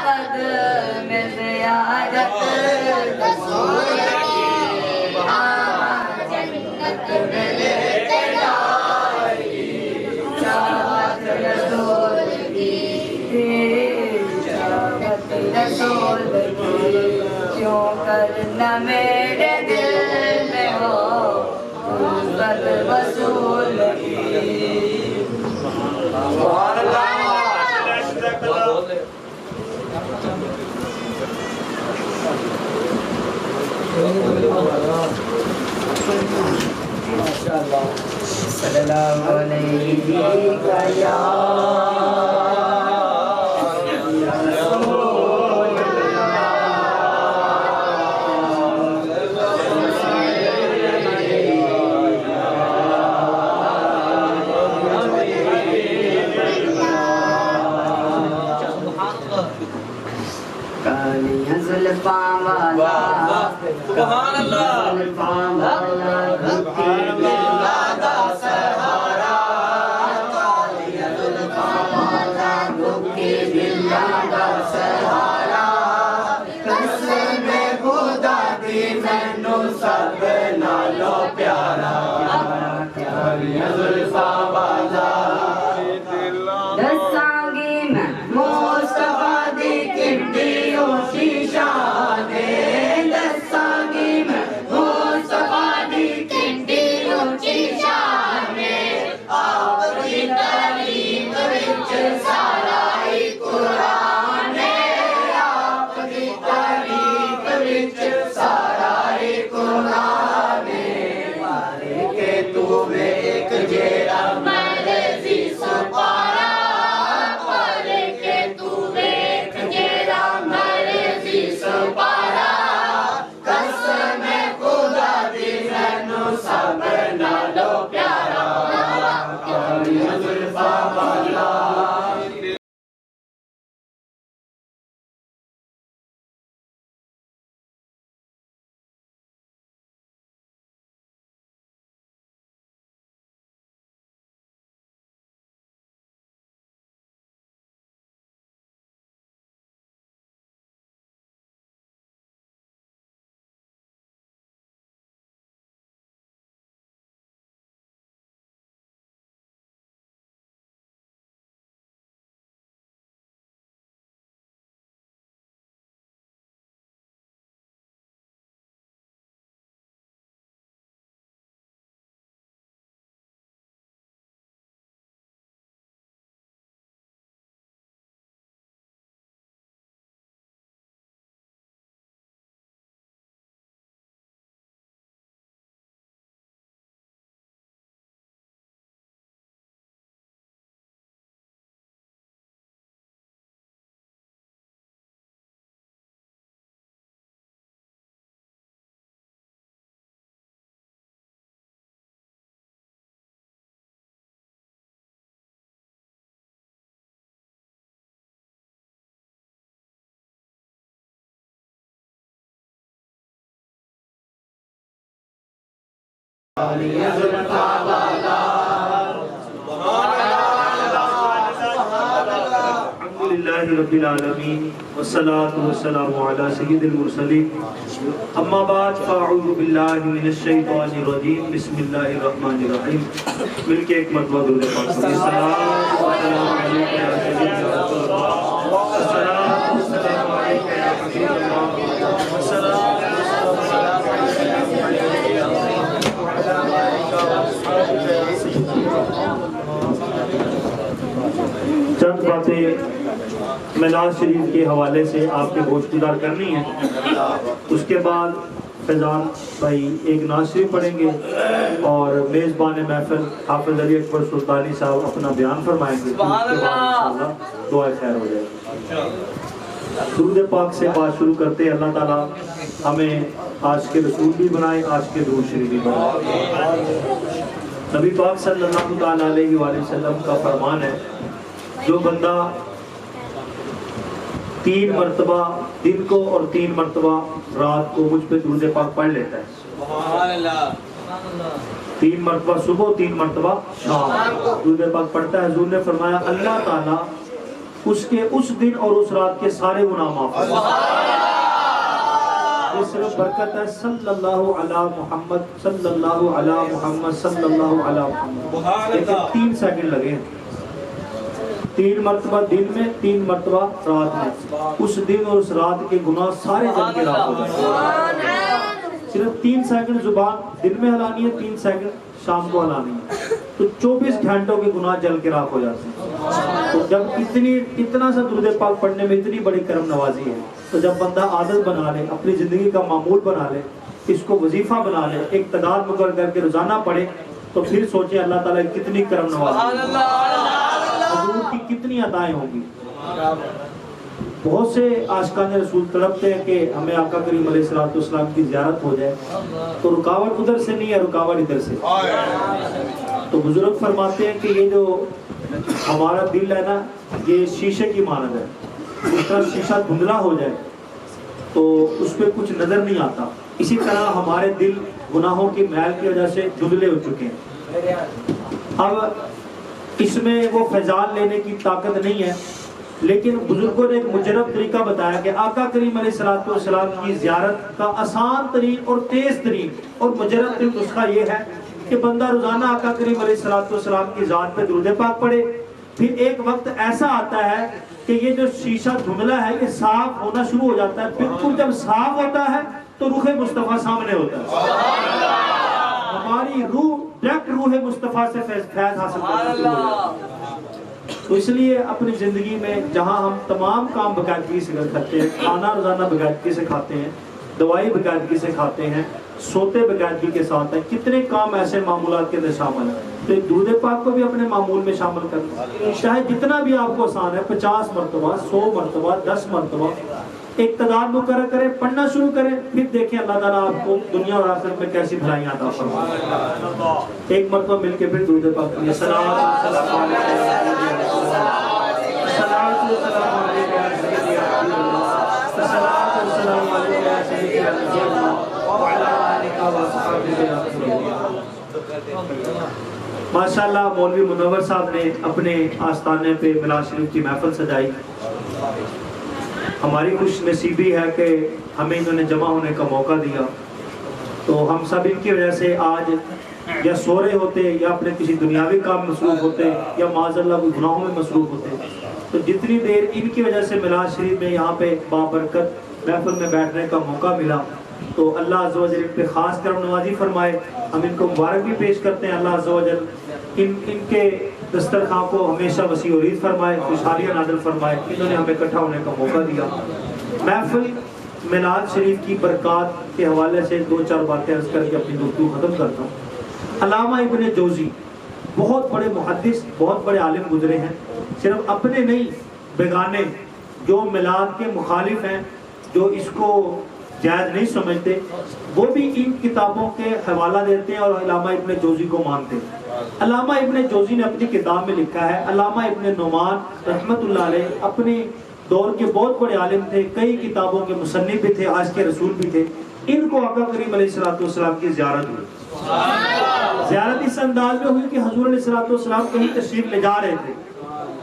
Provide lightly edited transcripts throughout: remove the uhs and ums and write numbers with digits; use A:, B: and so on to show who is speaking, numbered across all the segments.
A: بعد میں زیارت رسول کی جنت میں لے کے جائے چاہت رسول کی چاہت رسول کی کیوں کرنا میرے دل میں ہو الفت رسول کی صلی اللہ علیہ یا زلفاں والا سبحان اللہ زلفاں والا سبحان اللہ دا سہارا کالیاں زلفاں والا دکھی دلا دا سہارا قسم خدا دی مینوں سب نالوں پیارا کالیاں زلفاں والا دساں گی میں مصطفیٰ دی کڈی شان دساں گی میں مصطفیٰ دی کڈی اونچی شان آپ دی تعلیم وچ سارا ہی قرآن آپ دی تعلیم وچ سارا ہی قرآن مارے کے تو ایک جیڑا مرضی سپارا مارے کے تو ایک جیڑا مرضی سپارا قسم خدا دی مینوں سب نالوں پیارا کالیاں زلفاں والا
B: الحمدللہ رب العالمین والصلاة والسلام علی سید المرسلین اما بعد فاعوذ باللہ من الشیطان الرجیم بسم اللہ الرحمن الرحیم مل کے ایک مرتبہ درود پاک پڑھیں الصلاۃ والسلام علیک یا سید رسول اللہ الصلاۃ والسلام علیک یا حبیب اللہ الصلاۃ چند باتیں میلاد شریف کے حوالے سے آپ کے گوشت گزار کرنی ہے. اس کے بعد فیضان بھائی ایک نعت شریف پڑھیں گے اور میزبان محفل حافظ علی اکبر سلطانی صاحب اپنا بیان فرمائیں گے. انشاءاللہ دعائے خیر ہو جائے. درود پاک سے بات شروع کرتے ہیں. اللہ تعالیٰ ہمیں عاشق رسول بھی بنائے, عاشق درود شریف بھی بنائے. نبی پاک صلی اللہ تعالیٰ علیہ وآلہ وسلم کا فرمان ہے, جو بندہ 3 مرتبہ دن کو اور 3 مرتبہ رات کو مجھ پہ درود پاک پڑھ لیتا ہے, 3 مرتبہ صبح 3 مرتبہ شام درود پاک پڑھتا ہے, حضور نے فرمایا اللہ تعالیٰ اس کے اس دن اور اس رات کے سارے گناہ معاف ہو جائیں۔ یہ صرف برکت ہے صلی اللہ علی محمد صلی اللہ علی محمد صلی اللہ علی محمد۔ لیکن 3 سیکنڈ لگے ہیں، 3 مرتبہ دن میں، 3 مرتبہ رات میں، اس دن اور اس رات کے گناہ سارے جل کے راک ہو جائیں۔ صرف 3 سیکنڈ زبان دن میں ہلانی ہے، 3 سیکنڈ شام کو ہلانی ہے، تو 24 گھنٹوں کے گناہ جل کے راک ہو جاتے ہیں۔ تو جب اتنا سا درود پاک پڑھنے میں اتنی بڑی کرم نوازی ہے، تو جب بندہ عادت بنا لے، اپنی زندگی کا معمول بنا لے، اس کو وظیفہ بنا لے، ایک تعداد مقرر کر کے روزانہ پڑھے، تو پھر سوچیں اللہ تعالیٰ کتنی کرم نوازی ہے، حضور کی کتنی عطائیں ہوں گی۔ بہت سے عاشقان رسول تڑپتے ہیں کہ ہمیں آقا کریم علیہ السلام کی زیارت ہو جائے، تو رکاوٹ ادھر سے نہیں ہے، رکاوٹ ادھر سے۔ تو بزرگ فرماتے ہیں کہ یہ جو ہمارا دل ہے نا، یہ شیشے کی مانند ہے، اس طرح شیشہ دھندلا ہو جائے تو اس پہ کچھ نظر نہیں آتا، اسی طرح ہمارے دل گناہوں کی میل کی وجہ سے دھندلے ہو چکے ہیں۔ اب اس میں وہ فیضان لینے کی طاقت نہیں ہے، لیکن بزرگوں نے ایک مجرب طریقہ بتایا کہ آقا کریم علیہ السلام کی زیارت کا آسان ترین اور تیز ترین اور مجرب ترین نسخہ یہ ہے کہ بندہ روزانہ آقا کریم علیہ السلام کی ذات پہ درود پاک پڑھے۔ پھر ایک وقت ایسا آتا ہے کہ یہ جو شیشہ دھندلا ہے یہ صاف ہونا شروع ہو جاتا ہے، بالکل جب صاف ہوتا ہے تو روح مصطفیٰ سامنے ہوتا ہے، ہماری روح ڈائریکٹ روح مصطفیٰ سے فیض حاصل کرتی ہے۔ تو اس لیے اپنی زندگی میں جہاں ہم تمام کام باقاعدگی سے کرتے ہیں، کھانا روزانہ باقاعدگی سے کھاتے ہیں، دوائی باقاعدگی سے کھاتے ہیں، سوتے باقاعدگی کے ساتھ ہیں، کتنے کام ایسے معمولات کے اندر شامل ہیں، تو ایک درود پاک کو بھی اپنے معمول میں شامل کرنا، چاہے جتنا بھی آپ کو آسان ہے، 50 مرتبہ 100 مرتبہ 10 مرتبہ ایک تعداد مقرر کریں، پڑھنا شروع کریں، پھر دیکھیں اللہ تعالیٰ آپ کو دنیا اور آخرت میں کیسی بھلائیاں عطا فرمائے۔ ایک مرتبہ مل کے پھر درود پاک پڑھیے، السلام ماشاءاللہ مولوی منور صاحب نے اپنے آستانے پہ میلاد شریف کی محفل سجائی۔ ہماری خوش نصیبی ہے کہ ہمیں انہوں نے جمع ہونے کا موقع دیا، تو ہم سب ان کی وجہ سے آج یا سو رہے ہوتے یا اپنے کسی دنیاوی کام میں مصروف ہوتے یا معاذ اللہ کوئی گناہوں میں مصروف ہوتے، تو جتنی دیر ان کی وجہ سے میلاد شریف میں یہاں پہ بابرکت محفل میں بیٹھنے کا موقع ملا، تو اللہ عز و جل ان پہ خاص کرم نوازی فرمائے۔ ہم ان کو مبارک بھی پیش کرتے ہیں، اللہ عز و جل ان کے دسترخوان کو ہمیشہ وسیع و عریض فرمائے، خوشحالیاں نازل فرمائے۔ انہوں نے ہمیں اکٹھا ہونے کا موقع دیا۔ محفل میلاد شریف کی برکات کے حوالے سے 2-4 باتیں عرض کر کے اپنی گفتگو ختم کرتا ہوں۔ علامہ ابن جوزی بہت بڑے محدث، بہت بڑے عالم گزرے ہیں، صرف اپنے نہیں بیگانے جو میلاد کے مخالف ہیں، جو اس کو جائز نہیں سمجھتے، وہ بھی ان کتابوں کے حوالہ دیتے ہیں اور علامہ ابن جوزی کو مانتے ہیں۔ علامہ ابن جوزی نے اپنی کتاب میں لکھا ہے، علامہ ابن نعمان رحمت اللہ علیہ اپنے دور کے بہت بڑے عالم تھے، کئی کتابوں کے مصنف بھی تھے، آج کے رسول بھی تھے، ان کو آقا کریم علیہ السلام کی زیارت ہوئی۔ زیارت اس انداز میں ہوئی کہ حضور علیہ السلام کہیں تشریف لے جا رہے تھے،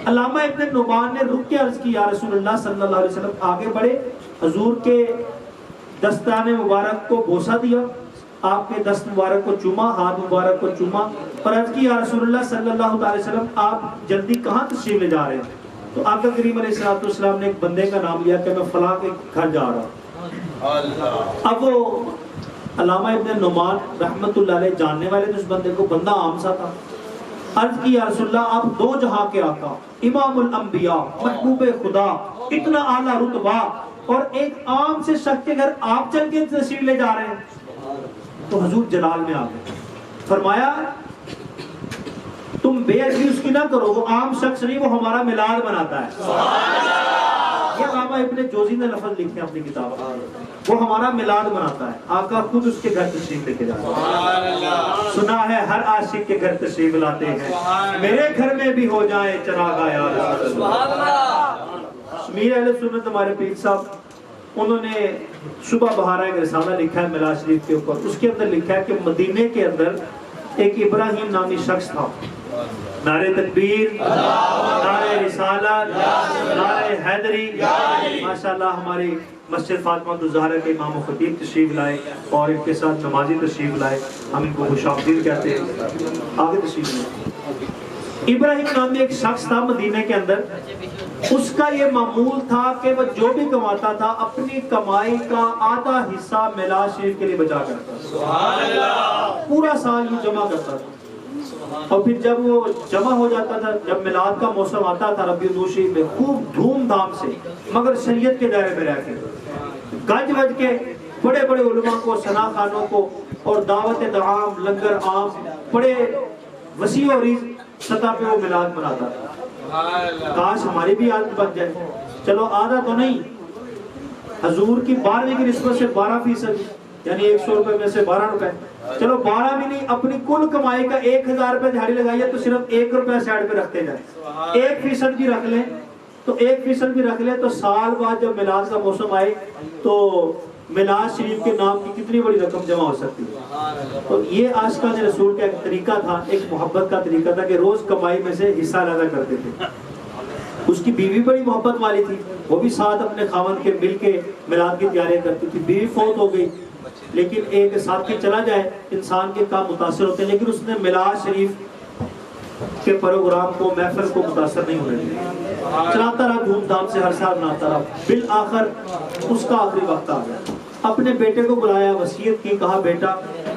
B: علامہ ابن نعمان نے رک کے عرض کی، یا رسول اللہ صلی اللہ علیہ وسلم، آگے بڑھے، حضور کے دستان مبارک کو بوسہ دیا، آپ کے دست مبارک کو چوما، ہاتھ مبارک کو چوما، اور عرض کی، یا رسول اللہ صلی اللہ علیہ وسلم، آپ جلدی کہاں تشریف لے جا رہے ہیں؟ تو آقا کریم علیہ السلام نے ایک بندے کا نام لیا کہ میں فلاں کے گھر جا رہا ہوں۔ اب وہ علامہ ابن نعمان رحمت اللہ علیہ جاننے والے تو اس بندے کو، بندہ عام سا تھا، عرض کی، یا رسول اللہ، آپ 2 جہاں کے آقا، امام الانبیاء، محبوب خدا، اتنا اعلیٰ رتبہ، اور ایک عام سے شخص کے گھر آپ چل کے تشریف لے جا رہے ہیں۔ تو حضور جلال میں آ گئے، فرمایا تم بے ادبی اس کی نہ کرو، وہ عام شخص نہیں، وہ ہمارا میلاد مناتا ہے۔ یہ علامہ ابن جوزی نے لفظ لکھے اپنی کتاب میں، وہ ہمارا میلاد مناتا ہے، آقا خود اس کے گھر تشریف لے کے جاتے ہیں۔ سنا ہے ہر عاشق کے گھر تشریف لاتے ہیں، میرے گھر میں بھی ہو جائے چراغاں یا رسول اللہ۔ میر اہل سنت ہمارے پیر صاحب، انہوں نے صبح بہارا ایک رسالہ لکھا ہے میلاد شریف کے اوپر، اس کے اندر لکھا ہے کہ مدینے کے اندر ایک ابراہیم نامی شخص تھا، نعرہ تکبیر، نعرہ رسالت، نعرہ حیدری۔ ماشاءاللہ ہماری مسجد فاطمہ الزہرا کے امام و خطیب تشریف لائے اور ان کے ساتھ نمازی تشریف لائے، ہم ان کو خوش آمدید کہتے ہیں۔ آگے تشریف لائے۔ ابراہیم نامی ایک شخص تھا مدینہ کے اندر، اس کا یہ معمول تھا کہ وہ جو بھی کماتا تھا اپنی کمائی کا آدھا حصہ میلاد شریف کے لیے بچا کرتا تھا، پورا سال یہ جمع کرتا تھا، اور پھر جب وہ جمع ہو جاتا تھا، جب میلاد کا موسم آتا تھا ربیع الاول شریف میں، خوب دھوم دھام سے مگر شریعت کے دائرے میں رہ کے گج وج کے بڑے بڑے علماء کو، ثنا خانوں کو اور دعوت دعام، لنگر عام بڑے وسیع و عریض سطح پہ وہ میلاد مناتا تھا۔ کاش ہماری بھی عادت بن جائے، چلو آدھا تو نہیں، حضور کی 12ویں کی نسبت سے 12%، یعنی 100 روپے میں سے 12 روپے، چلو 12 بھی نہیں، اپنی کل کمائی کا 1000 روپے دہاڑی لگائیے تو صرف 1 روپے سائڈ پہ رکھتے جائیں، 1% بھی رکھ لیں تو 1% بھی رکھ لیں تو سال بعد جب میلاد کا موسم آئے تو میلاد شریف کے نام کی کتنی بڑی رقم جمع ہو سکتی ہے۔ تو یہ عاشقان رسول کا ایک طریقہ تھا، ایک محبت کا طریقہ تھا کہ روز کمائی میں سے حصہ ادا کرتے تھے۔ اس کی بیوی بڑی محبت والی تھی، وہ بھی ساتھ اپنے خاوند کے مل کے میلاد کی تیاریاں کرتی تھی۔ بیوی فوت ہو گئی، لیکن ایک ساتھی چلا جائے انسان کے کام متاثر ہوتے ہیں، لیکن اس نے میلاد شریف کے پروگرام کو، محفل کو متاثر نہیں ہونے دیا، چلاتا رہا، دھوم دھام سے ہر سال مناتا رہا۔ بالآخر اس کا آخری وقت آ گیا، اپنے بیٹے کو بلایا، وصیت کی، کہا بیٹا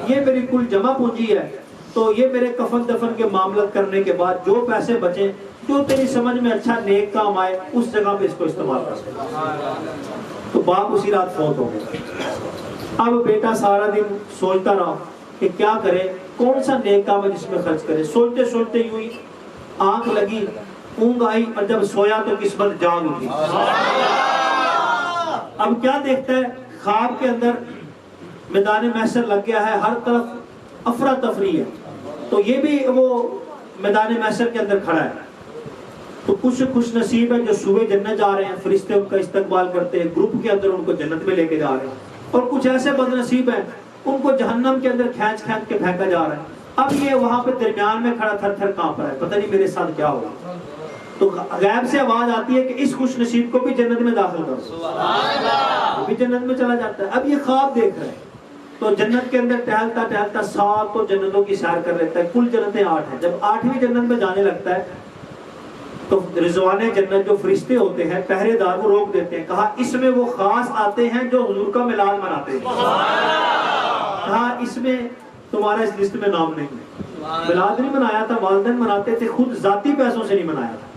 B: یہ میری کل جمع پونجی ہے، تو یہ میرے کفن دفن کے معاملات کرنے کے بعد جو پیسے بچیں، جو تیری سمجھ میں اچھا نیک کام آئے اس جگہ پہ اس کو استعمال کر۔ تو باپ اسی رات فوت ہو گیا۔ اب بیٹا سارا دن سوچتا رہا کہ کیا کرے، کون سا نیک کام ہے جس میں خرچ کرے۔ سوچتے سوچتے یوں ہی آنکھ لگی، اونگ آئی، اور جب سویا تو قسمت جاگ اٹھی۔ اب کیا دیکھتا ہے، خواب کے اندر میدان محشر لگ گیا ہے، ہر طرف افراتفری ہے، تو یہ بھی وہ میدان محشر کے اندر کھڑا ہے۔ تو کچھ خوش نصیب ہے جو صبح جنت جا رہے ہیں، فرشتے ان کا استقبال کرتے ہیں، گروپ کے اندر ان کو جنت میں لے کے جا رہے ہیں، اور کچھ ایسے بد نصیب ہیں ان کو جہنم کے اندر کھینچ کھینچ کے پھینکا جا رہا ہے۔ اب یہ وہاں پہ درمیان میں کھڑا تھر تھر کانپ رہا ہے، پتہ نہیں میرے ساتھ کیا ہوگا۔ تو غیب سے آواز آتی ہے کہ اس خوش نصیب کو بھی جنت میں داخل کرو، وہ بھی جنت میں چلا جاتا ہے۔ اب یہ خواب دیکھ رہے ہیں، تو جنت کے اندر ٹہلتا ٹہلتا 7 جنتوں کی سیر کر لیتا ہے، کل جنتیں 8 ہیں۔ جب 8ویں جنت میں جانے لگتا ہے تو رضوان جنت جو فرشتے ہوتے ہیں، پہرے دار، وہ روک دیتے ہیں، کہا اس میں وہ خاص آتے ہیں جو حضور کا میلاد مناتے ہیں، کہا اس میں تمہارا اس لسٹ میں نام نہیں ہے۔ میلاد نہیں منایا تھا، والدین مناتے تھے، خود ذاتی پیسوں سے نہیں منایا تھا۔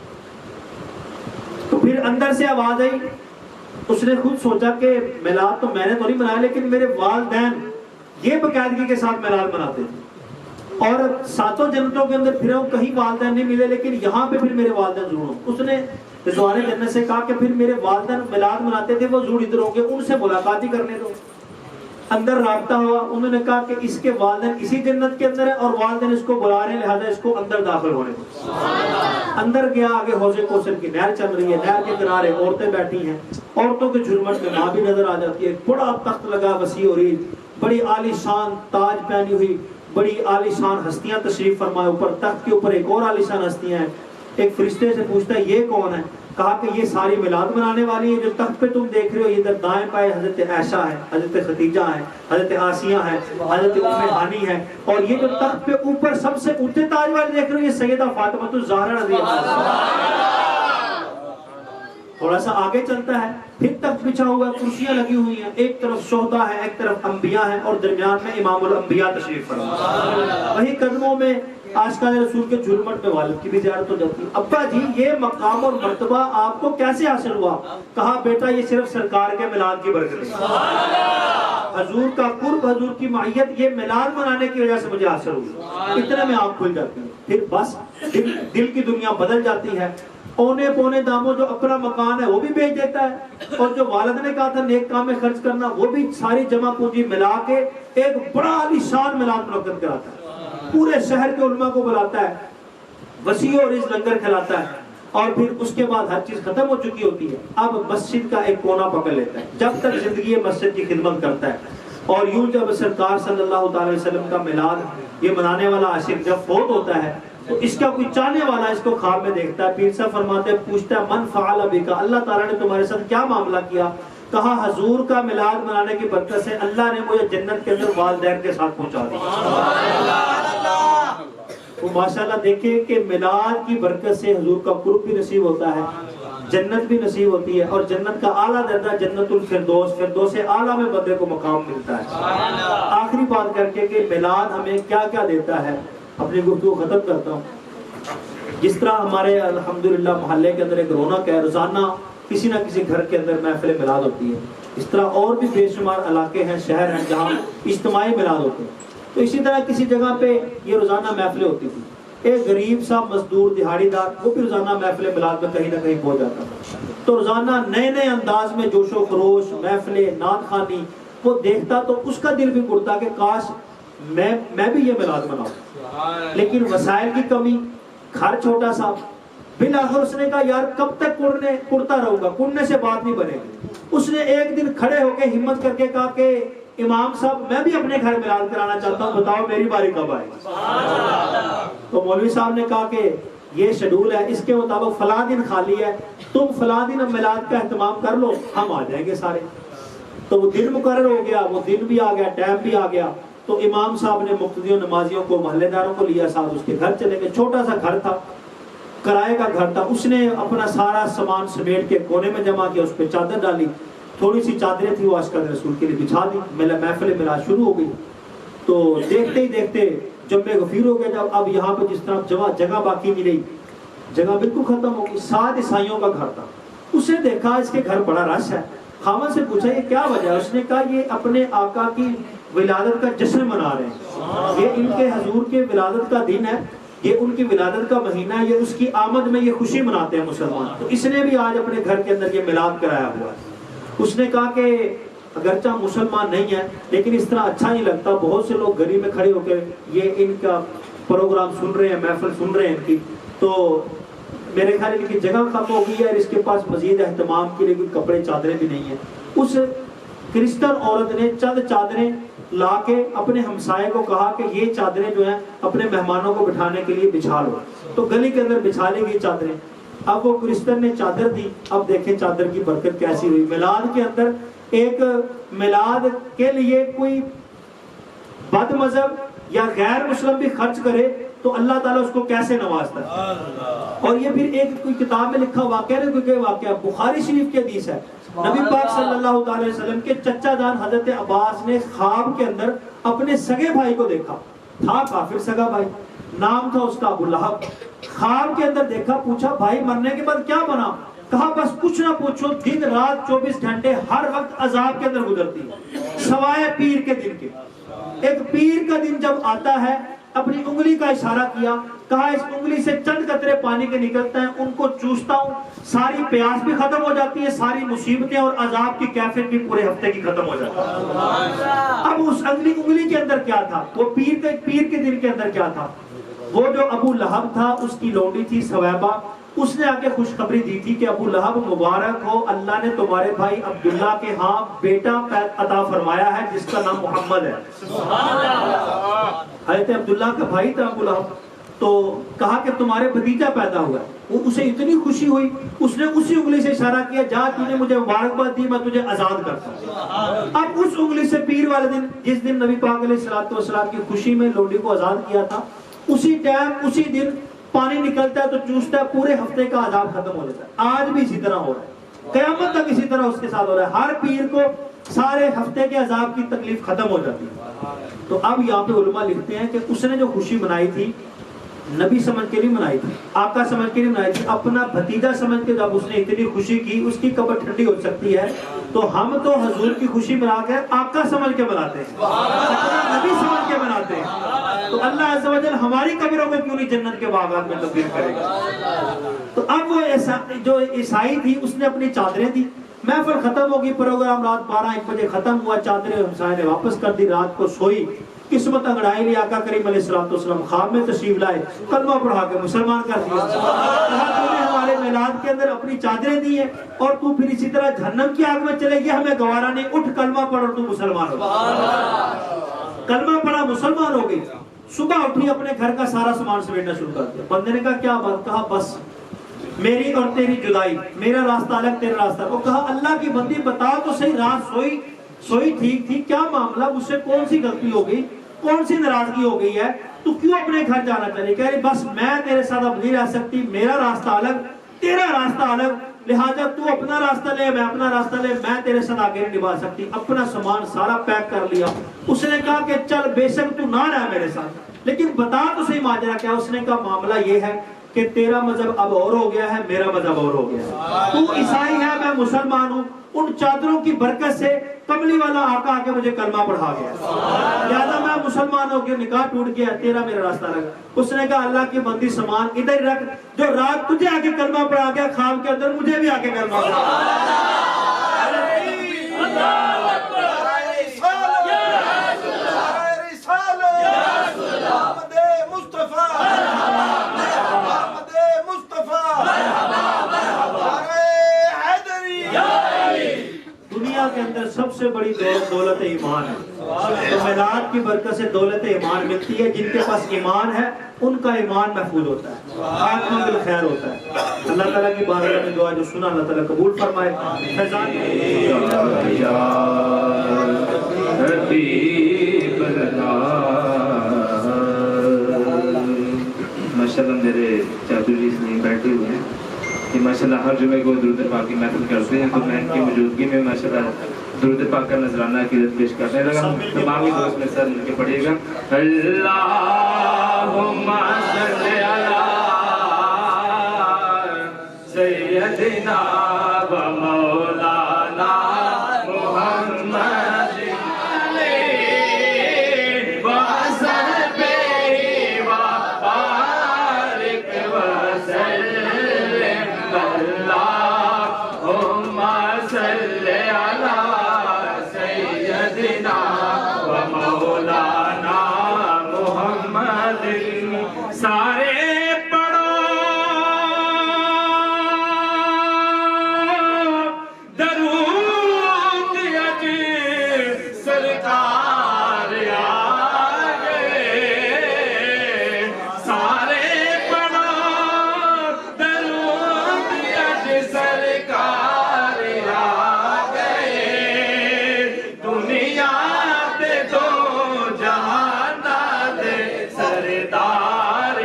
B: تو پھر اندر سے آواز آئی، اس نے خود سوچا کہ میلاد تو میں نے تو نہیں منایا، لیکن میرے والدین یہ باقاعدگی کے ساتھ میلاد مناتے تھے، اور 7 جنتوں کے اندر پھر کہیں والدین نہیں ملے، لیکن یہاں پہ پھر میرے والدین ضرور ہوں۔ اس نے رضوان جنت سے کہا کہ پھر میرے والدین میلاد مناتے تھے، وہ ضرور ادھر ہوں گے، ان سے ملاقات ہی کرنے دو۔ اندر رابطہ ہوا، انہوں نے کہا کہ اس کے والدین اسی جنت کے اندر ہے اور والدین اس کو بلا رہے ہیں، لہذا اس کو اندر داخل ہونے دو۔ اندر گیا، آگے حوض کوثر کی نہر چل رہی ہے، نہر کے کنارے عورتیں بیٹھی ہیں، عورتوں کے جھرمٹ میں ماں بھی نظر آ جاتی ہے، بڑا تخت لگا وسیع و عریض، بڑی عالی شان تاج پہنی ہوئی بڑی عالی شان ہستیاں تشریف فرمائے، اوپر تخت کے اوپر ایک اور عالی شان ہستیاں ہیں۔ ایک فرشتے سے پوچھتا ہے یہ کون ہے؟ کہا کہ یہ ساری میلاد منانے والی ہے، جو تخت پہ تم دیکھ رہے ہو، ادھر دائیں بائیں حضرت عائشہ ہے، حضرت خدیجہ ہے، حضرت آسیہ ہے، حضرت ام ہانی ہے، اور یہ جو تخت پہ اوپر سب سے اونچے تاج والے دیکھ رہے ہو، یہ سیدہ فاطمہ الزہرا رضی اللہ عنہا۔ تھوڑا سا آگے چلتا ہے، پھر تخت بچھا ہوا ہے، کرسیاں لگی ہوئی ہیں، ایک طرف شہداء ہے، ایک طرف انبیاء ہیں، اور درمیان میں امام الانبیاء تشریف فرما۔ وہی قدموں میں عاشقان رسول کے جھرمٹ میں والد کی بھی زیارت ہو جاتی ہے۔ ابا جی یہ مقام اور مرتبہ آپ کو کیسے حاصل ہوا؟ کہا بیٹا یہ صرف سرکار کے میلاد کی برکت ہے، حضور کا قرب، حضور کی معیت، یہ میلاد منانے کی وجہ سے مجھے حاصل ہوئی۔ اتنے میں آنکھ کھل جاتی ہے، پھر بس دل کی دنیا بدل جاتی ہے۔ اونے پونے داموں جو اپنا مکان ہے وہ بھی بیچ دیتا ہے، اور جو والد نے کہا تھا نیک کام میں خرچ کرنا، وہ بھی ساری جمع پونجی ملا کے ایک بڑا عالی شان میلاد منعقد کراتا ہے، پورے شہر کے علماء کو بلاتا ہے، وسیع و عریض لنگر کھلاتا ہے، اور پھر اس کے بعد ہر چیز ختم ہو چکی ہوتی ہے۔ اب مسجد کا ایک کونا پکڑ لیتا ہے، جب تک زندگی مسجد کی خدمت کرتا ہے، اور یوں جب سرکار صلی اللہ تعالی وسلم کا میلاد یہ منانے والا عاشق جب فوت ہوتا ہے تو اس کا کوئی چاہنے والا اس کو خواب میں دیکھتا ہے. پیر صاحب فرماتے ہیں, پوچھتا ہے من فعل بک, اللہ تعالیٰ نے تمہارے ساتھ کیا معاملہ کیا؟ کہا حضور کا میلاد منانے کی برکت سے اللہ نے مجھے جنت کے اندر والدین کے ساتھ پہنچا دیا. تو ماشاءاللہ دیکھیں کہ میلاد کی برکت سے حضور کا قرب بھی نصیب ہوتا ہے, جنت بھی نصیب ہوتی ہے, اور جنت کا اعلیٰ درجہ جنت الفردوس, فردوس اعلیٰ میں بندے کو مقام ملتا ہے. آخری بات کر کے کہ میلاد ہمیں کیا کیا دیتا ہے, اپنی گفتگو ختم کرتا ہوں. جس طرح ہمارے الحمدللہ محلے کے اندر ایک رونق ہے, روزانہ کسی نہ کسی گھر کے اندر محفل میلاد ہوتی ہے, اس طرح اور بھی بے شمار علاقے ہیں, شہر ہیں جہاں اجتماعی میلاد ہوتے ہیں. تو اسی طرح کسی جگہ پہ یہ روزانہ محفلیں ہوتی تھی. ایک غریب سا مزدور دہاڑی دار وہ بھی روزانہ محفل میلاد میں کہیں نہ کہیں پہنچ جاتا تھا. تو روزانہ نئے نئے انداز میں جوش و خروش, محفلیں, نعت خوانی وہ دیکھتا تو اس کا دل بھی کرتا کہ کاش میں بھی یہ میلاد مناؤں. لیکن وسائل کی کمی, گھر چھوٹا سا, بالآخر اس نے کہا یار کب تک کرتا رہوں گا, کرنے سے بات نہیں بنے گی. اس نے ایک دن کھڑے ہو کے ہمت کر کے کہا کہ امام صاحب میں بھی اپنے گھر میلاد کرانا چاہتا ہوں, بتاؤ میری باری کب آئے گی؟ تو مولوی صاحب نے کہا کہ یہ شیڈول ہے, اس کے مطابق فلاں دن خالی ہے, تم فلاں دن میلاد کا اہتمام کر لو, ہم آ جائیں گے سارے. تو وہ دن مقرر ہو گیا, وہ دن بھی آ گیا, ٹائم بھی آ گیا. تو امام صاحب نے مقتدیوں نمازیوں کو, محلے داروں کو لیا ساتھ, اس کے گھر چلے گئے. چھوٹا سا گھر تھا, کرائے کا گھر تھا. اس نے اپنا سارا سامان سمیٹ کے کونے میں جمع کیا, اس پہ چادر ڈالی, تھوڑی سی چادریں تھی وہ عاشقان رسول کے لیے بچھا دی. محفل میلاد شروع ہو گئی. تو دیکھتے ہی دیکھتے جمع غفیر ہو گیا. جب اب یہاں پہ جس طرح جگہ باقی نہیں رہی, جگہ بالکل ختم ہو گئی. 7 عیسائیوں کا گھر تھا. اس نے دیکھا اس کے گھر بڑا رش ہے, خاوند سے پوچھا یہ کیا وجہ ہے؟ اس نے کہا یہ اپنے آقا کی ولادت کا جشن منا رہے ہیں, یہ ان کے حضور کے ولادت کا دن ہے, یہ ان کی ولادت کا مہینہ ہے, یہ اس کی آمد میں یہ خوشی مناتے ہیں مسلمان. تو اس نے بھی آج اپنے گھر کے اندر یہ میلاد کرایا ہوا ہے. اس نے کہا کہ اگرچہ مسلمان نہیں ہے لیکن اس طرح اچھا نہیں لگتا, بہت سے لوگ گلی میں کھڑے ہو کے یہ ان کا پروگرام سن رہے ہیں, محفل سن رہے ہیں ان کی, تو میرے خیال ان کی جگہ کم ہو گئی ہے اور اس کے پاس مزید اہتمام کے لیے کوئی کپڑے چادریں بھی نہیں ہیں. اس کرسچن عورت نے چند چادریں لا کے اپنے ہمسائے کو کہا کہ یہ چادریں جو ہیں اپنے مہمانوں کو بٹھانے کے لیے بچھا لو. تو گلی کے اندر بچھا لی گئی چادریں. اب وہ کرسچن نے چادر دی, اب دیکھیں چادر کی برکت کیسی ہوئی. میلاد کے اندر ایک میلاد کے لیے کوئی بد مذہب یا غیر مسلم بھی خرچ کرے تو اللہ تعالیٰ اس کو کیسے نوازتا ہے. اور یہ پھر ایک کوئی کتاب میں لکھا واقعہ نہیں, کوئی واقعہ بخاری شریف کی حدیث ہے. نبی پاک صلی اللہ علیہ وسلم کے چچا جان حضرت عباس نے خواب کے اندر اپنے سگے بھائی کو دیکھا. تھا کافر سگا بھائی, نام تھا اس کا ابو لہب. خواب کے اندر دیکھا, پوچھا بھائی مرنے کے بعد کیا بنا؟ کہا بس کچھ نہ پوچھو, دن رات 24 گھنٹے ہر وقت عذاب کے اندر گزرتی ہے سوائے پیر کے دن کے. ایک پیر کا دن جب آتا ہے, اپنی انگلی کا اشارہ کیا, کہا اس انگلی سے چند قطرے پانی کے نکلتے ہیں, ان کو چوستا ہوں, ساری پیاس بھی ختم ہو جاتی ہے, ساری مصیبتیں اور عذاب کی کیفیت بھی پورے ہفتے کی ختم ہو جاتی ہے. اب اس انگلی کے اندر کیا تھا, وہ پیر کے دن کے اندر کیا تھا؟ وہ جو ابو لہب تھا اس کی لونڈی تھی سویبہ, اس نے آ کے خوشخبری دی تھی کہ ابو لہب مبارک ہو, اللہ نے تمہارے بھائی عبداللہ کے ہاں بیٹا عطا فرمایا ہے جس کا نام محمد ہے. حضرت عبداللہ کا بھائی تھا ابو لہب. تو کہا کہ تمہارے بھتیجا پیدا ہوا ہے. اسے اتنی خوشی ہوئی, اس نے اسی انگلی سے اشارہ کیا, جا تو نے مجھے مبارکباد دی, میں تجھے آزاد کرتا ہوں. اب اس انگلی سے پیر والے دن, جس دن نبی پاک علیہ السلام کی خوشی میں لونڈی کو آزاد کیا تھا, اسی ٹائم اسی دن پانی نکلتا ہے تو چوستا ہے, پورے ہفتے کا عذاب ختم ہو جاتا ہے. آج بھی اسی طرح ہو رہا ہے, قیامت تک اسی طرح اس کے ساتھ ہو رہا ہے. ہر پیر کو سارے ہفتے کے عذاب کی تکلیف ختم ہو جاتی ہے. تو اب یہاں پہ علماء لکھتے ہیں کہ اس نے جو خوشی منائی تھی نبی سمجھ کے نہیں منائی تھی, آقا سمجھ کے نہیں منائی تھی, اپنا بھتیجا سمجھ کے. جب اس نے اتنی خوشی کی, اس کی قبر ٹھنڈی ہو سکتی ہے, تو ہم تو حضور کی خوشی منا کے آقا سمجھ کے مناتے ہیں, نبی سمجھ کے مناتے ہیں. تو اللہ عز و جل ہماری قبروں کو کیوں نہیں جنت کے باغات میں تبدیل کرے گا. تو اب وہ جو عیسائی تھی اس نے اپنی چادریں دی, محفل ختم ہوگی, پروگرام رات 12-1 بجے ختم ہوا, چادریں ہمسائے نے واپس کر دی, رات کو سوئی, قسمت انگڑائی لی. آقا کریم علیہ السلام خواب میں تشریف لائے, کلمہ پڑھا کے مسلمان کر دیا. کہا تو نے ہمارے میلاد کے اندر اپنی چادریں دی ہیں اور تو پھر اسی طرح جہنم کی آگ میں چلے گی, ہمیں گوارا نہیں, اٹھ کلمہ پڑھ اور تو مسلمان ہو. کلمہ پڑھا, مسلمان ہو گئی. صبح اٹھی اپنے گھر کا سارا سامان سمیٹنا شروع کر دیا. بندے نے کہا کیا بات؟ کہا بس میری اور تیری جدائی، میرا راستہ الگ تیرا راستہ. وہ کہا اللہ کی بندی بتا تو صحیح، رات سوئی ٹھیک تھی، کیا معاملہ؟ مجھ سے کون سی غلطی ہو گئی، کون سی ناراضگی ہو گئی ہے، تو کیوں اپنے گھر جانا چاہیے؟ کہہ رہی بس میں تیرے ساتھ اب نہیں رہ سکتی، میرا راستہ الگ تیرا راستہ الگ، لہٰذا تو اپنا راستہ لے میں اپنا راستہ لے، میں تیرے ساتھ آگے نہیں نبھا سکتی. اپنا سامان سارا پیک کر لیا. اس نے کہا کہ چل بے شک تو نہ رہ میرے ساتھ، لیکن بتا تو صحیح ماجرا کیا. اس نے کہا معاملہ یہ ہے کہ تیرا مذہب اب اور ہو گیا ہے، میرا مذہب اور ہو گیا ہے. تو عیسائی ہے، میں مسلمان ہوں. ان چادروں کی برکت سے کملی والا آقا آ کے مجھے کلمہ پڑھا گیا، لہٰذا میں مسلمان ہو گیا، نکاح ٹوٹ گیا، تیرا میرا راستہ لگا. اس نے کہا اللہ کی بندی سامان ادھر ہی رکھ، جو رات تجھے آ کے کلمہ پڑھا گیا خواب کے اندر مجھے بھی آ کے کلمہ پڑھا گیا. دنیا کے اندر سب سے بڑی دولت ایمان ہے. تو میلاد کی برکت سے دولت ایمان ملتی ہے. جن کے پاس ایمان ہے ان کا ایمان محفوظ ہوتا ہے، خاتمہ بالخیر ہوتا ہے. اللہ تعالیٰ کی بارگاہ میں دعا جو سنا اللہ تعالیٰ قبول فرمائے.
C: ماشاءاللہ میرے چاچو جی اس لیے بیٹھے ہوئے ہیں کہ ماشاءاللہ ہر جمعے کو درود پاک کی محفل کرتے ہیں، تو میں ان کی موجودگی میں ماشاءاللہ درود پاک کا نذرانہ عقیدت پیش کرنے لگا. تمام دوست میں سر مل کے پڑھیے گا. اللہم صلی علی سیدنا و مولانا محمد سارے پڑھو درود اج سرکار آ گئے. سارے پڑھو درود اج سرکار آ گئے. دنیا تے دو جہان دے سردار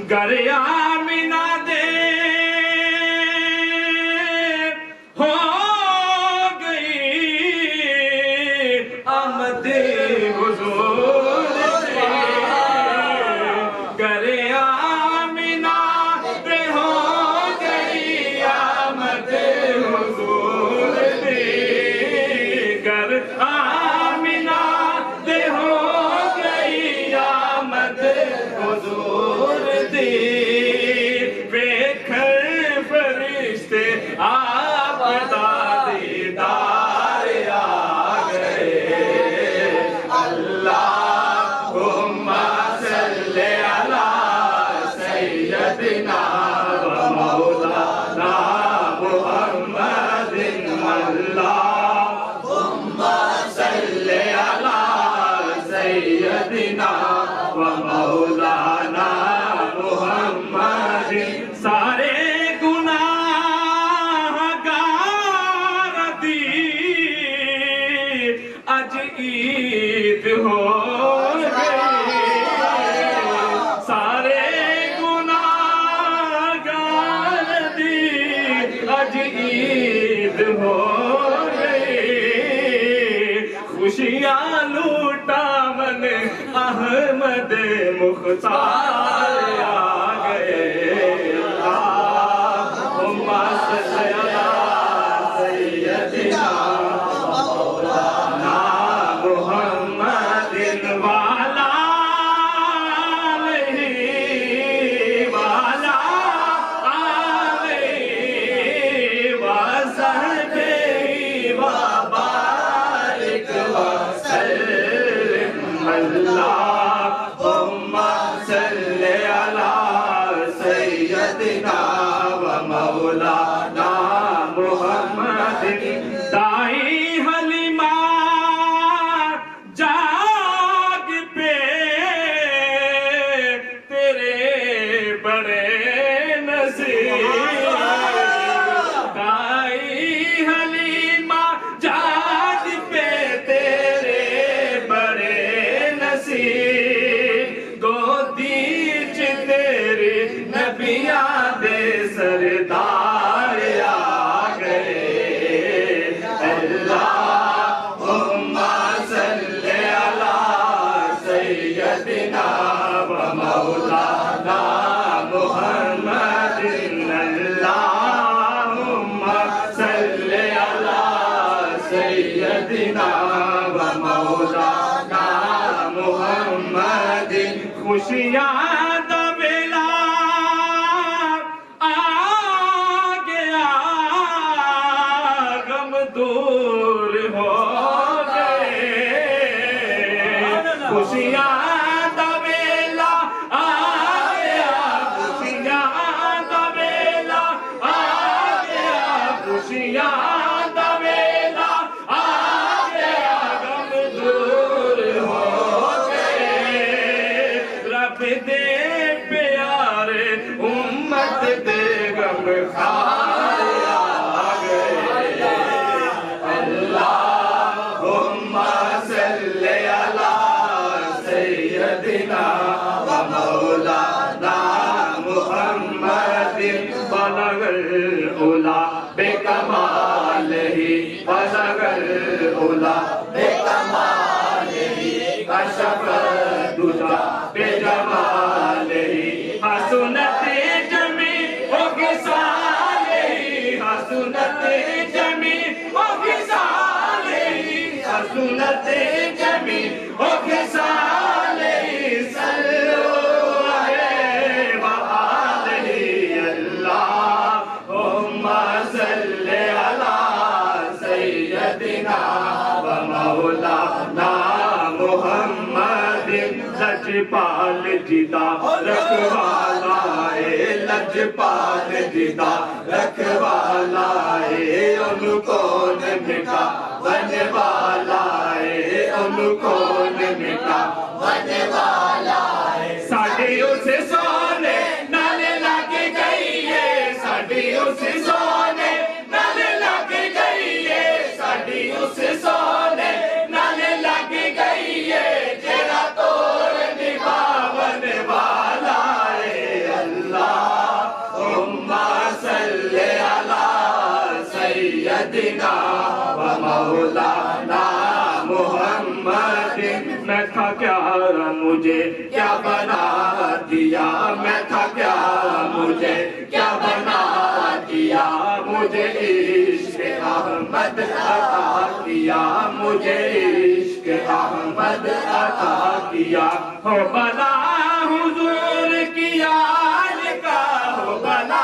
C: گریا مینا دے ہو گئی آمد حضور دے. گریا مینا دے ہو گئی آمد حضور دے. گر آمینہ دے ہو گئی آمد حضور دی. ویکھن فرشتے آپ دا دیدار آ گئے. اللہم صلی علی سیدنا و مولانا محمد. اللہم صلی علی سیدنا و مولانا محمد. سارے گناہ گار دی اج عید ہو گئی. سارے گناہ گار دی اج عید ہو گئی. خوشیاں لوٹا من احمد مختار آ گئے. اللہم صلی علی سیدنا مولانا محمد والا علیہ والا علیہ سیدنا و مولانا محمد اللہم صلی علی سیدنا و مولانا محمد خوشیاں دا ویلا آ گیا غم دور ہو گئے خوشیاں دا ویلا آ گیا خوشیاں دا ویلا آ گیا خوشیاں دا ویلا آ گیا غم دور ہو گئے رب دے پیارے امت دے غم خار آ گئے اللہم صلی علی سیدنا و مولانا محمد بلغ العلا بکمالہ بلغ العلا بکمالہ کشف الدجی بجمالہ حسنت جمیع خصالہ حسنت جمیع خصالہ حسنت جمیع خصالہ صلوا علیہ وآلہ اللہم صلی علی سیدنا و مولانا محمد لجپال جدا رکھوالا ہے لجپال جدا رکھوالا ہے ان کو نہ مٹا بنے والا ہے ان کو نہ مٹا بنے والا ہے ساڈی اس سونے نال لگ گئی ہے ساڈی اس سونے نال لگ گئی ہے ساڈی اس سونے نال لگ گئی ہے جڑا توڑ نبھاون والا ہے اللہم صلی علی سیدنا و مولانا محمد میں تھا کیا مجھے کیا بنا دیا میں تھا کیا مجھے کیا بنا دیا مجھے عشق احمد عطا کیا مجھے عشق احمد عطا کیا ہو بلا حضور کی آل کا ہو بلا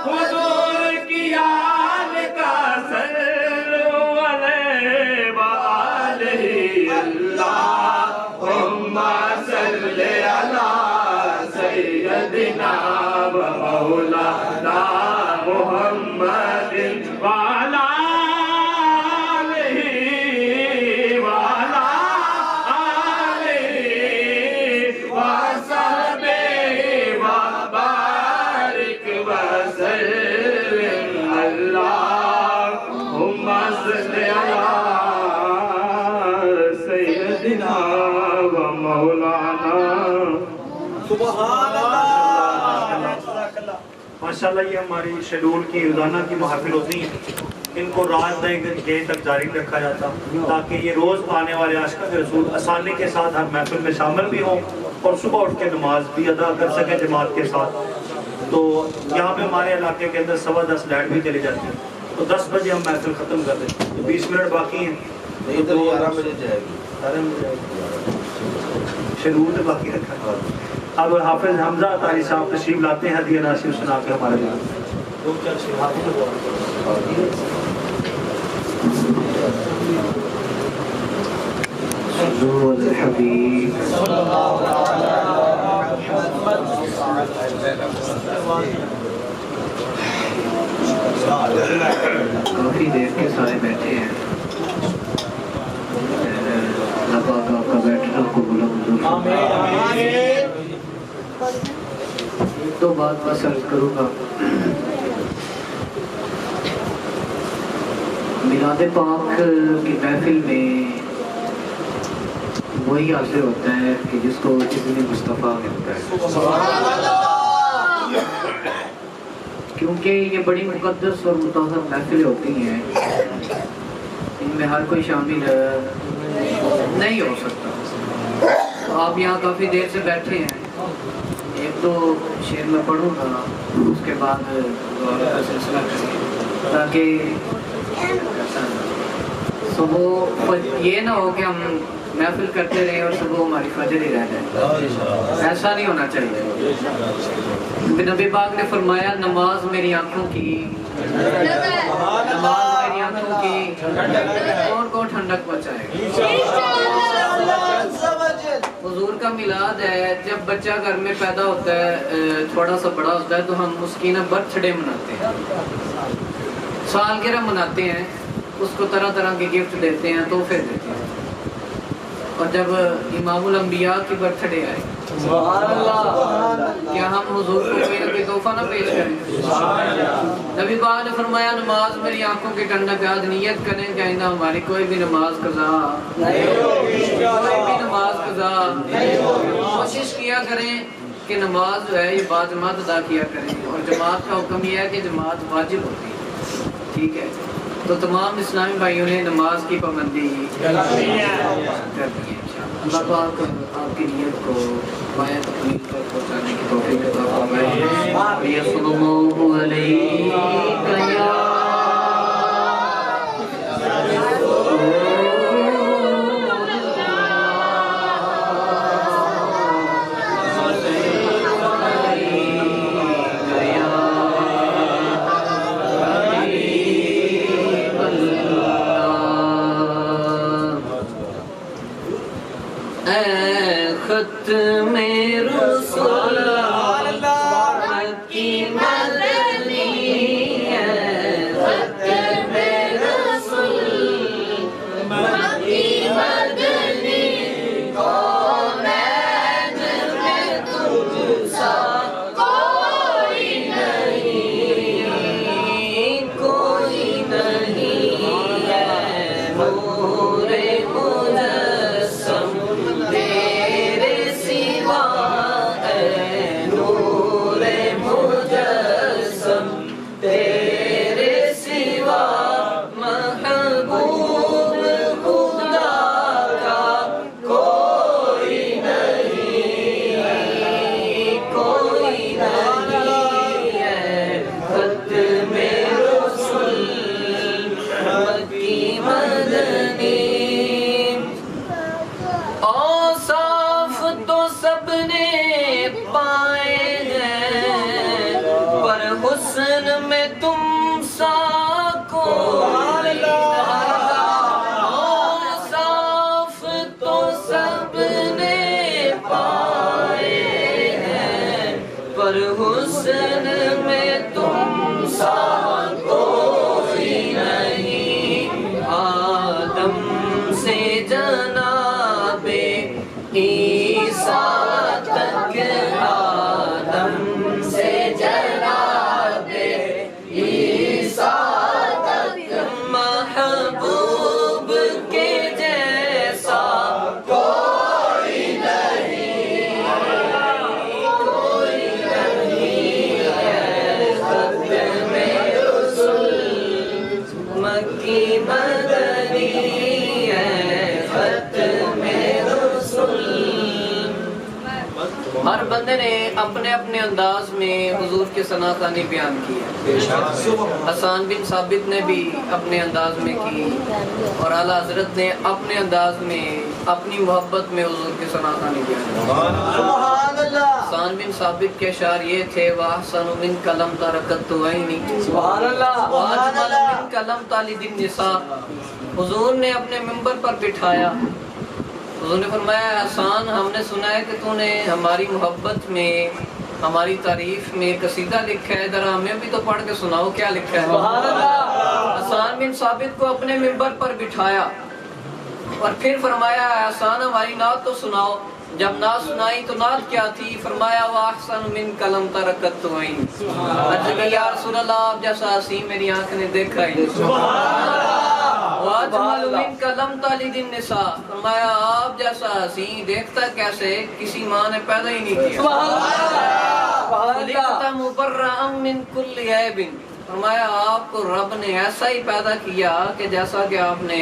C: حضور کی آل کا صلو علیہ وآلہ اللہم صلی علی سیدنا و مولانا محمد وعلی آلہ وعلی آلہ وصحبہ وبارک وسلم اللہم صلی علی سیدنا و مولانا
B: ماشاءاللہ یہ ہماری شیڈول کی روزانہ کی محافل ہوتی ہیں ان کو رات دیر تک جاری رکھا جاتا تاکہ یہ روز آنے والے عاشقاں کے رسول آسانی کے ساتھ ہر محفل میں شامل بھی ہوں اور صبح اٹھ کے نماز بھی ادا کر سکیں جماعت کے ساتھ تو یہاں پہ ہمارے علاقے کے اندر 10:15 لائٹ بھی چلی جاتی ہے تو 10 بجے ہم محفل ختم کر دیں تو 20 منٹ باقی ہیں تو 11 بجے جائے گی شیڈول سے باقی رکھا ہے اب حافظ حمزہ عطاری صاحب تشریف لاتے ہیں ہدیہ ناصر سنا کے ہمارے لیے صلو علی الحبیب کافی دیر کے سارے بیٹھے ہیں اللہ پاک آپ کا بیٹھنا قبول منظور فرمائے دو بات بس عرض کروں گا میلاد پاک کی محفل میں وہی حاصل ہوتا ہے کہ جس کو اذن مصطفیٰ ملتا ہے کیونکہ یہ بڑی مقدس اور مطہر محفلیں ہوتی ہیں ان میں ہر کوئی شامل نہیں ہو سکتا
D: آپ یہاں کافی دیر سے بیٹھے ہیں، ایک دو شعر میں پڑھوں گا، اس کے بعد دعا کا سلسلہ کریں گے تاکہ صبح یہ نہ ہو کہ ہم محفل کرتے رہیں اور صبح ہماری فجر ہی رہ جائے، ایسا نہیں ہونا چاہیے۔ نبی پاک نے فرمایا نماز میری آنکھوں کی، نماز میری آنکھوں کی کون کون ٹھنڈک پہنچائے گا۔ حضور کا میلاد ہے، جب بچہ گھر میں پیدا ہوتا ہے، تھوڑا سا بڑا ہوتا ہے تو ہم اس کی نا برتھ ڈے مناتے ہیں، سالگرہ مناتے ہیں، اس کو طرح طرح کے گفٹ دیتے ہیں، تحفے دیتے ہیں۔ اور جب امام الانبیاء کی برتھ ڈے آئے کیا ہم حضور کو کوئی نہ کوئی تحفہ نہ پیش کریں؟ نبی پاک نے فرمایا نماز میری آنکھوں کی ٹھنڈک، آج نیت کریں کہ آئندہ ہماری کوئی بھی نماز قضا کوشش کیا کریں کہ نماز جو ہے یہ باجماعت ادا کیا کریں، اور جماعت کا حکم یہ ہے کہ جماعت واجب ہوتی ہے، ٹھیک ہے؟ تو تمام اسلامی بھائیوں نے نماز کی پابندی کر دی ہے۔ اللہ پاک آپ کی نیت کو پایہ تکمیل پر پہنچانے کی توفیق عطا فرمائے۔ صلی اللہ علیہ ختم رسول کی مدنی ہے، ختم رسول کی مدنی، کونین میں تجھ سا کوئی نہیں، کوئی نہیں ہے نور مجسم تیرے سوا، اے نور مجسم تیرے سوا، محبوب خدا کا کوئی نہیں، کوئی نہیں ہے ختم رسول مکی مدنی۔ اوصاف تو سب نے پائے ہیں، پر حسن میں تم سا کوئی نہیں۔ اوصاف تو سب نے پائے ہیں، پر حسن میں تم سا کوئی نہیں۔ آدم سے جناب عیسیٰ تک، آدم سے جناب عیسیٰ تک، محبوب کے جیسا کوئی نہیں، کوئی نہیں ہے ختم رسول مکی مدنی ہے ختم رسول۔ ہر بندے نے اپنے اپنے انداز میں حضور کی ثنا ثانی بیان کی ہے۔ حسان بن ثابت نے بھی اپنے انداز میں کی، اور اعلیٰ حضرت نے اپنے انداز میں اپنی محبت میں حضور کی ثنا ثانی بیان کی۔ حسان بن ثابت کے اشعار یہ تھے وَأَحْسَنُ مِنْكَ لَمْ تَرَكَتُ عَيْنِي وَأَجْمَلُ مِنْكَ لَمْ تَلِدِ النِّسَاء۔ حضور نے اپنے ممبر پر بٹھایا، حضور نے فرمایا احسان، ہم نے سنا ہے کہ تو نے ہماری محبت میں، ہماری تعریف میں قصیدہ لکھا ہے، ذرا ہمیں بھی تو پڑھ کے سناؤ کیا لکھا ہے۔ حسان بن ثابت کو اپنے ممبر پر بٹھایا اور پھر فرمایا احسان ہماری نعت تو سناؤ۔ جب نعت سنائی تو نعت کیا تھی؟ فرمایا وَأَحْسَنُ مِنْكَ لَمْ تَرَكَتُ عَيْنِي، یا رسول اللہ آپ جیسا حسین میری آنکھ نے دیکھا ہی نہیں۔ وَأَجْمَلُ مِنْكَ لَمْ تَلِدِ النِّسَاء، فرمایا آپ جیسا حسین دیکھتا کیسے کسی ماں نے پیدا ہی نہیں کیا۔ خُلِقْتَ مُبَرَّأً مِنْ كُلِّ عَيْبٍ، فرمایا آپ کو رب نے ایسا ہی پیدا کیا کہ جیسا کہ آپ نے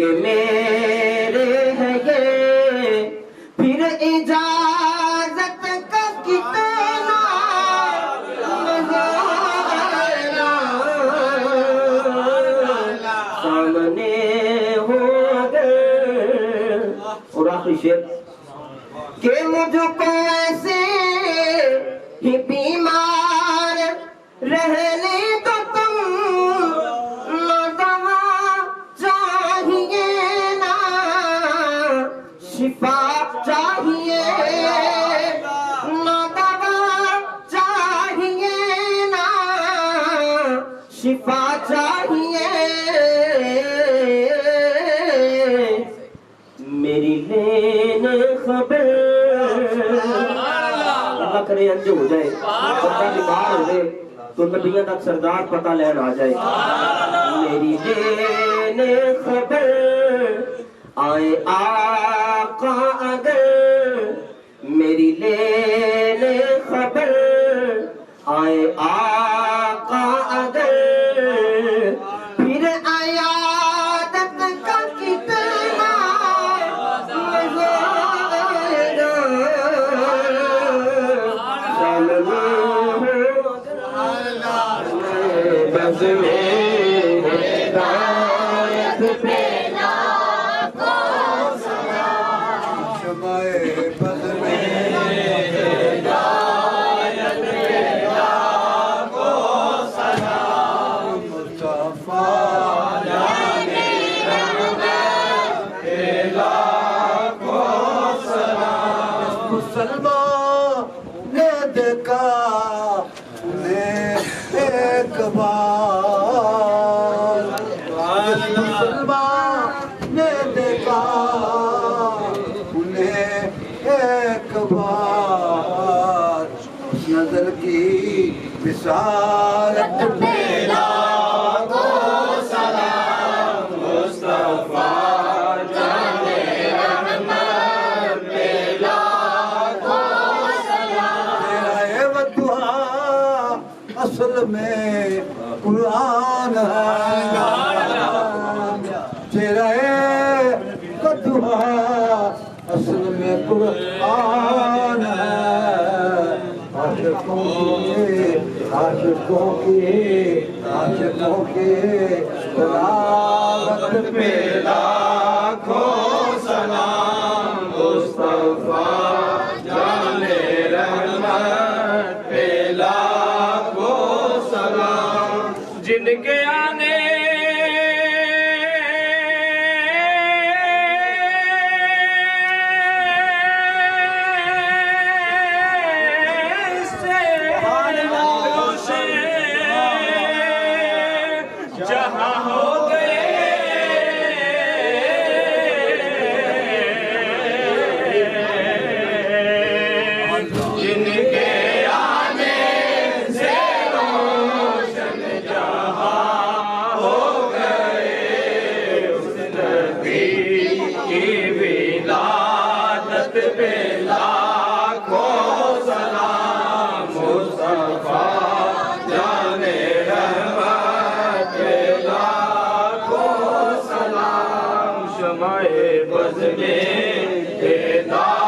E: کہ میرے ہے یہ پھر اجازت کا کتنا نظارہ سامنے ہو گئے. اور آخری شعر کہ مجھ کو ایسے ہی بیمار رہنے تو تم نہ دوا چاہیے نہ شفا چاہیے نہ دوا چاہیے نہ شفا چاہیے میری لین خبر اللہ کرے انج ہو جائے بندہ بیمار ہو جائے تو نبیوں تک سردار پتہ لین آ جائے. میری لین خبر آئے آقا اگر میری لین خبر آئے آقا اگر پھر عیادت کا کتنا بس میں ہدایت پہ لاکھوں سلام
F: شمائے بز میں
E: ہدایت پہ لاکھوں سلام
F: مصطفیٰ
E: جانے رحمت پہ لاکھوں سلام.
F: مسلمان نے دیکھا انہیں ایک بار مسلمان نے دیکھا انہیں ایک بار اس نظر کی بصارت پہ
E: لاکھوں سلام مصطفیٰ جانے رحمت پہ لاکھوں سلام.
F: تیرا وضوحا اصل میں قرآن ہے تیرا وضوحا اصل میں قرآن ہے. عاشقوں کی تلاوت پہ لاکھوں سلام
E: مصطفیٰ جانے رحمت پہ لاکھوں سلام. جن کے آنے سے روشن جہاں ہو گئے جن کے آنے سے روشن جہاں ہو گئے اس نبی کی ولادت پہ لاکھوں سلام مصطفیٰ جانے رحمت پہ لاکھوں سلام. شمع بز میں ہدایت